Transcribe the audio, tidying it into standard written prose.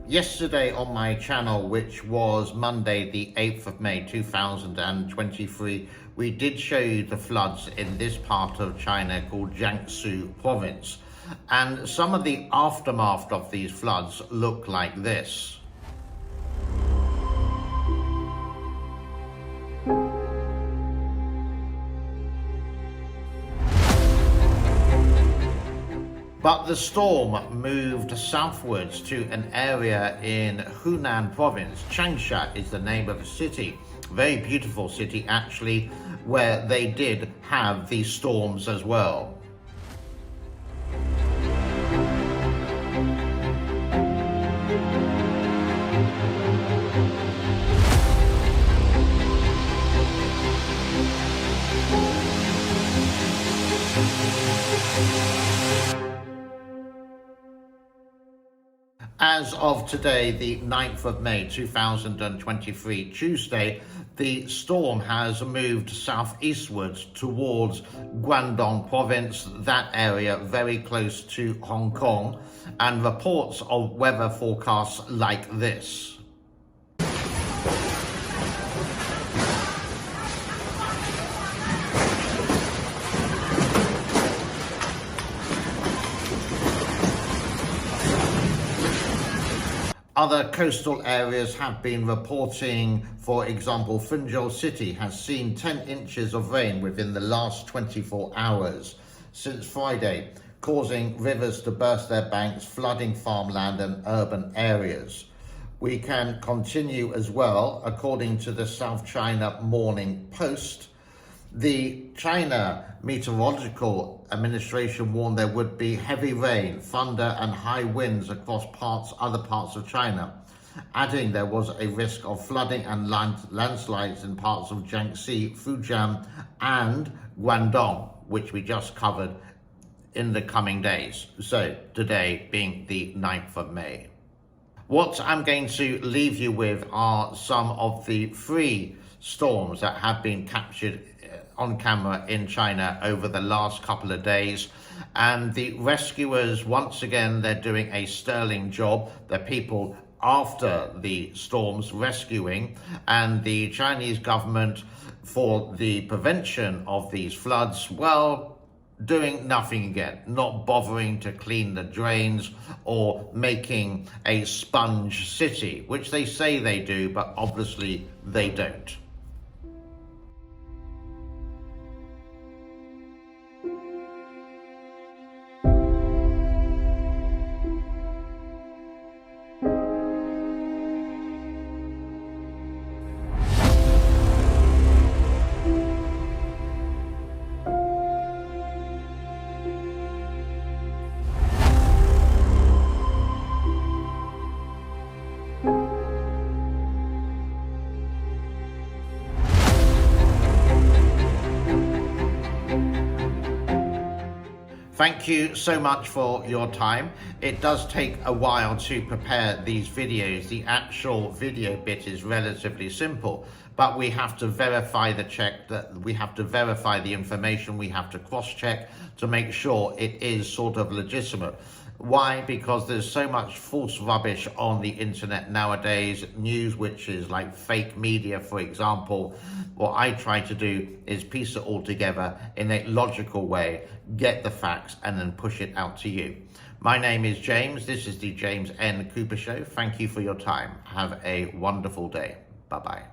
Yesterday on my channel, which was Monday the 8th of May 2023, we did show you the floods in this part of China called Jiangxi province. And some of the aftermath of these floods look like this. But the storm moved southwards to an area in Hunan province. Jiangxi is the name of a city, very beautiful city actually, where they did have these storms as well. As of today, the 9th of May 2023, Tuesday, the storm has moved southeastwards towards Guangdong province, that area very close to Hong Kong, and reports of weather forecasts like this. Other coastal areas have been reporting, for example, Fujian City has seen 10 inches of rain within the last 24 hours since Friday, causing rivers to burst their banks, flooding farmland and urban areas. We can continue as well, according to the South China Morning Post. The China Meteorological Administration warned there would be heavy rain, thunder and high winds across other parts of China, adding there was a risk of flooding and landslides in parts of Jiangxi, Fujian and Guangdong, which we just covered in the coming days. So today being the 9th of May. What I'm going to leave you with are some of the 3 storms that have been captured on camera in China over the last couple of days, and the rescuers, once again, they're doing a sterling job. The people after the storms rescuing, and the Chinese government, for the prevention of these floods, well, doing nothing again, not bothering to clean the drains or making a sponge city, which they say they do, but obviously they don't. Thank you so much for your time. It does take a while to prepare these videos. The actual video bit is relatively simple, but we have to verify the information, we have to cross-check to make sure it is sort of legitimate. Why? Because there's so much false rubbish on the internet nowadays, news which is like fake media, for example. What I try to do is piece it all together in a logical way, get the facts, and then push it out to you. My name is James. This is the James N. Cooper Show. Thank you for your time. Have a wonderful day. Bye-bye.